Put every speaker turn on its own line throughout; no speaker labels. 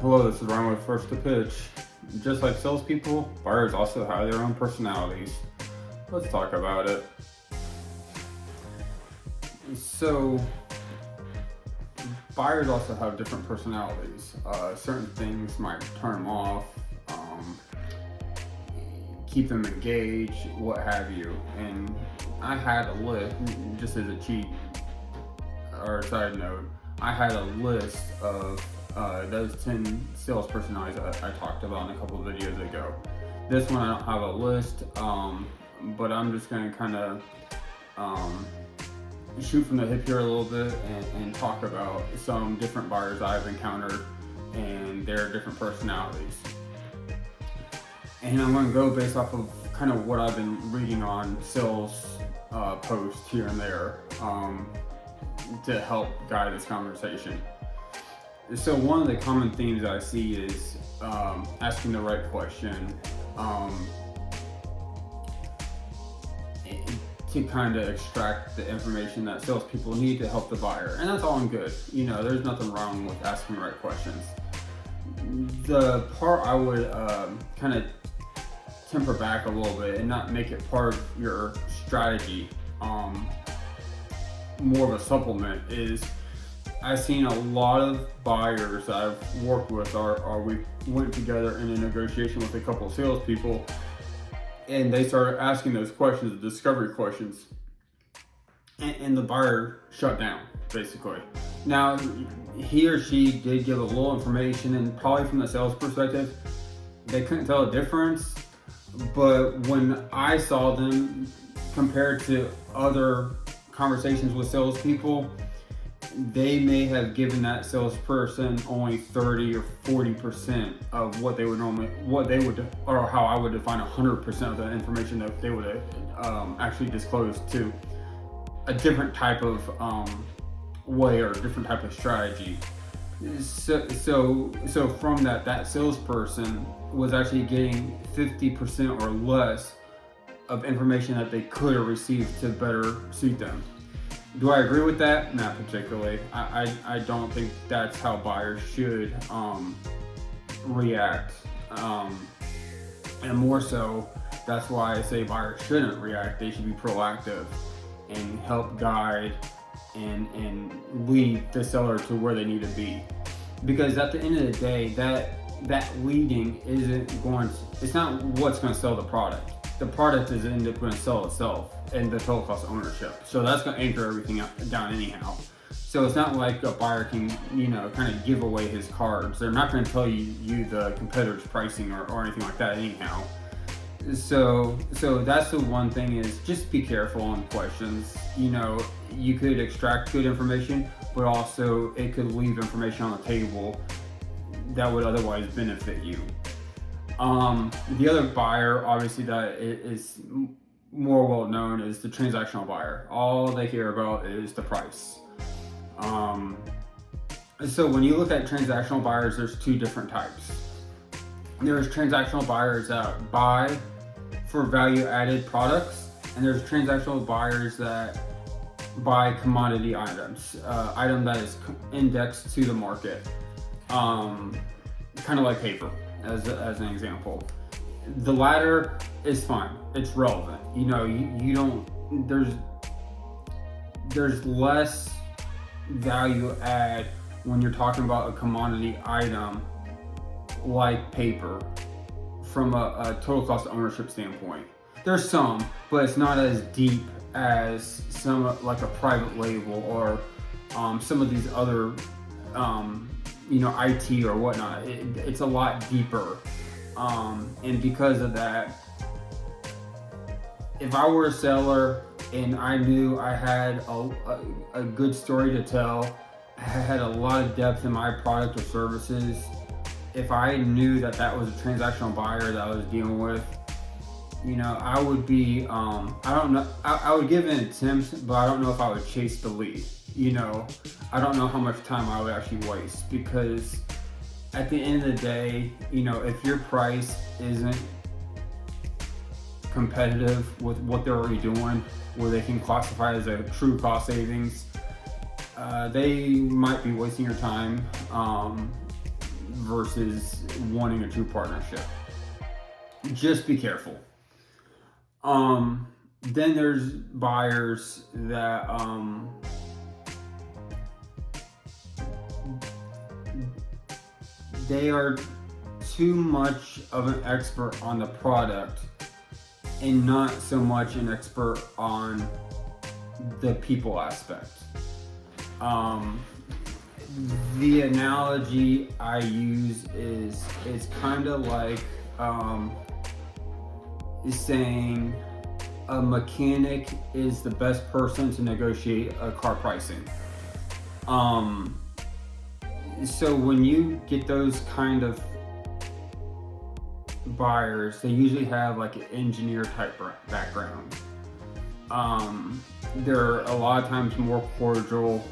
Hello, this is Ryan with First to Pitch. Just like salespeople, buyers also have their own personalities. Let's talk about it. So, buyers also have different personalities. Certain things might turn them off, keep them engaged, what have you. And I had a list, just as a cheat or side note, I had a list of those 10 sales personalities I talked about in a couple of videos ago. This one I don't have a list, but I'm just going to kind of shoot from the hip here a little bit and talk about some different buyers I've encountered and their different personalities. And I'm going to go based off of kind of what I've been reading on sales posts here and there to help guide this conversation. So one of the common themes I see is asking the right question to kind of extract the information that salespeople need to help the buyer. And that's all good. You know, there's nothing wrong with asking the right questions. The part I would kind of temper back a little bit and not make it part of your strategy, more of a supplement, is I've seen a lot of buyers that I've worked with or we went together in a negotiation with a couple of salespeople, and they started asking those questions, the discovery questions, and the buyer shut down, basically. Now, he or she did give a little information, and probably from the sales perspective, they couldn't tell the difference, but when I saw them compared to other conversations with salespeople, they may have given that salesperson only 30 or 40% of what they would normally, or how I would define 100% of the information that they would actually disclose to a different type of way or a different type of strategy. So from that salesperson was actually getting 50% or less of information that they could have received to better suit them. Do I agree with that? Not particularly. I don't think that's how buyers should react. And more so, that's why I say buyers shouldn't react. They should be proactive and help guide and lead the seller to where they need to be. Because at the end of the day, that leading it's not what's going to sell the product. The product is end up going to sell itself and the total cost of ownership. So that's going to anchor everything down anyhow. So it's not like a buyer can, kind of give away his cards. They're not going to tell you the competitor's pricing or anything like that anyhow. So that's the one thing, is just be careful on questions. You could extract good information, but also it could leave information on the table that would otherwise benefit you. The other buyer, obviously, that is more well known is the transactional buyer. All they care about is the price. So when you look at transactional buyers, there's two different types. There's transactional buyers that buy for value-added products, and there's transactional buyers that buy commodity items, item that is indexed to the market, kind of like paper. As an example, the latter is fine. It's relevant. You don't. There's less value add when you're talking about a commodity item like paper from a total cost of ownership standpoint. There's some, but it's not as deep as some like a private label or some of these other IT or whatnot. It's a lot deeper, and because of that, if I were a seller and I knew I had a good story to tell, I had a lot of depth in my product or services, if I knew that was a transactional buyer that I was dealing with, I would be, I don't know, I would give an attempt, but I don't know if I would chase the lead. I don't know how much time I would actually waste, because at the end of the day, if your price isn't competitive with what they're already doing, where they can classify as a true cost savings, they might be wasting your time. versus wanting a true partnership. Just be careful. Then there's buyers that they are too much of an expert on the product and not so much an expert on the people aspect. The analogy I use is kind of like saying a mechanic is the best person to negotiate a car pricing. So when you get those kind of buyers, they usually have like an engineer type background. They're a lot of times more cordial,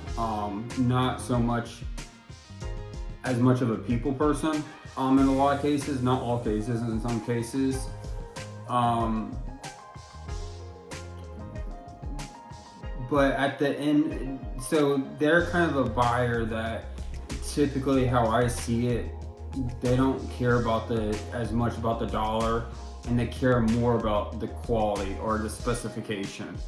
not so much as much of a people person in a lot of cases, not all cases, in some cases. But at the end, so they're kind of a buyer that typically, how I see it, they don't care about as much about the dollar, and they care more about the quality or the specification.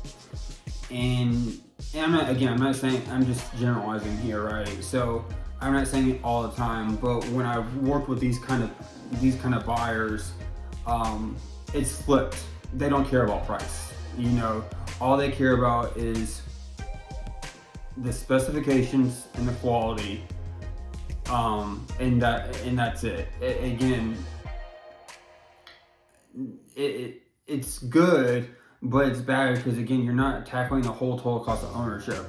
And I'm not saying, I'm just generalizing here, right? So I'm not saying it all the time, but when I've worked with these kind of buyers, it's flipped. They don't care about price. All they care about is the specifications and the quality, and that's it. It's good, but it's bad because again, you're not tackling the whole total cost of ownership.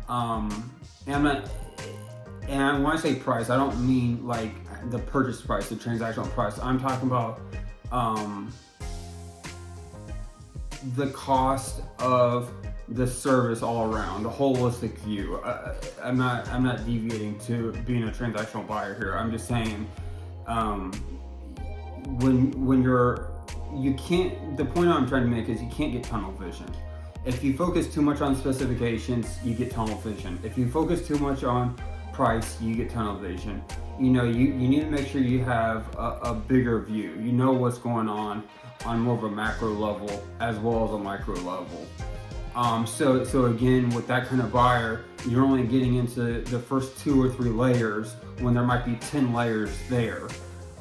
And when I say price, I don't mean like the purchase price, the transactional price. I'm talking about the cost of the service all around, the holistic view. I'm not deviating to being a transactional buyer here. I'm just saying, the point I'm trying to make is you can't get tunnel vision. If you focus too much on specifications, you get tunnel vision. If you focus too much on price, you get tunnel vision. You need to make sure you have a bigger view. You know what's going on more of a macro level as well as a micro level. So again, with that kind of buyer, you're only getting into the first 2 or 3 layers when there might be 10 layers there.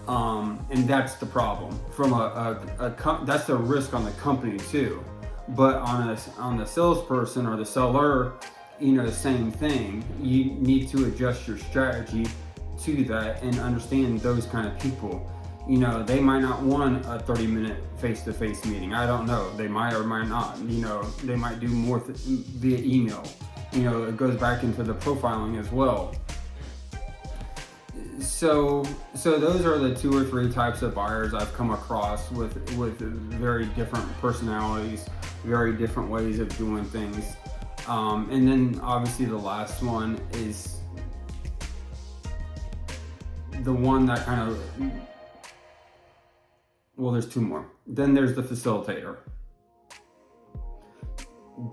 And that's the problem. From that's the risk on the company too. But on the salesperson or the seller, the same thing. You need to adjust your strategy to that and understand those kind of people. They might not want a 30-minute face-to-face meeting. I don't know. They might or might not. They might do more via email. It goes back into the profiling as well. So those are the 2 or 3 types of buyers I've come across with very different personalities, very different ways of doing things. And then obviously the last one is the one that kind of, well, there's 2 more. Then there's the facilitator.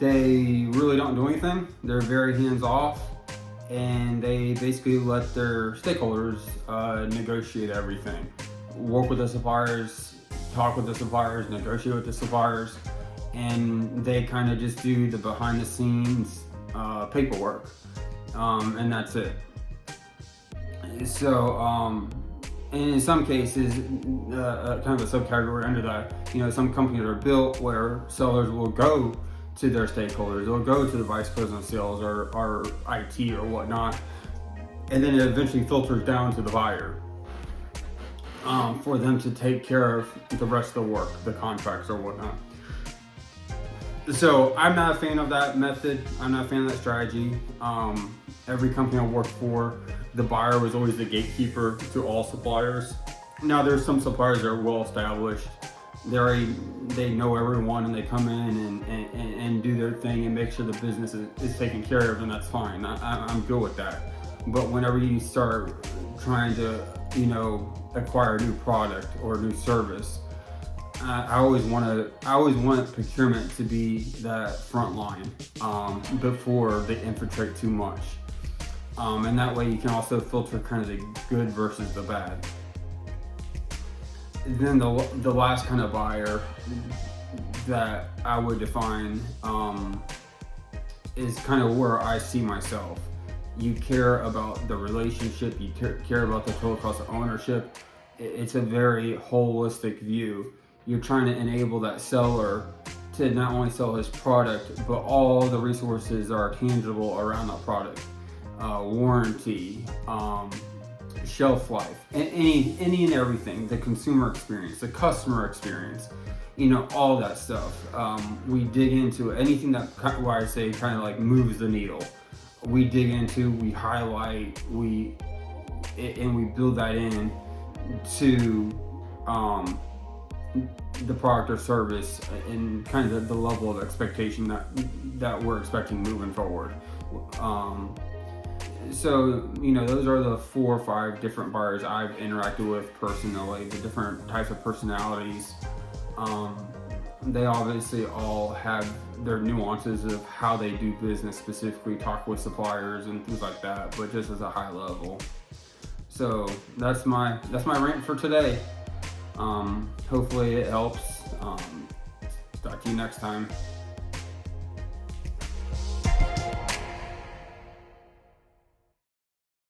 They really don't do anything. They're very hands-off, and they basically let their stakeholders negotiate everything. Work with the suppliers, talk with the suppliers, negotiate with the suppliers, and they kind of just do the behind-the-scenes paperwork, and that's it. So, and in some cases, kind of a subcategory under that, some companies are built where sellers will go to their stakeholders, they'll go to the vice president of sales or IT or whatnot, and then it eventually filters down to the buyer for them to take care of the rest of the work, the contracts or whatnot. So I'm not a fan of that method. I'm not a fan of that strategy. Every company I worked for, the buyer was always the gatekeeper to all suppliers. Now there's some suppliers that are well established. They know everyone, and they come in and do their thing and make sure the business is taken care of, and that's fine. I'm good with that. But whenever you start trying to, acquire a new product or a new service, I always want procurement to be that front line before they infiltrate too much. And that way you can also filter kind of the good versus the bad. Then the last kind of buyer that I would define is kind of where I see myself. You care about the relationship, you care about the total cost of ownership. It's a very holistic view. You're trying to enable that seller to not only sell his product, but all the resources that are tangible around that product. Warranty, shelf life, any and everything, the consumer experience, the customer experience, all that stuff. We dig into anything that, why I say kind of like moves the needle. We dig into, we highlight, and we build that in to the product or service and kind of the level of expectation that we're expecting moving forward. So, those are the 4 or 5 different buyers I've interacted with personally, the different types of personalities. They obviously all have their nuances of how they do business, specifically talk with suppliers and things like that, but just as a high level. So that's my rant for today. Hopefully it helps. Talk to you next time.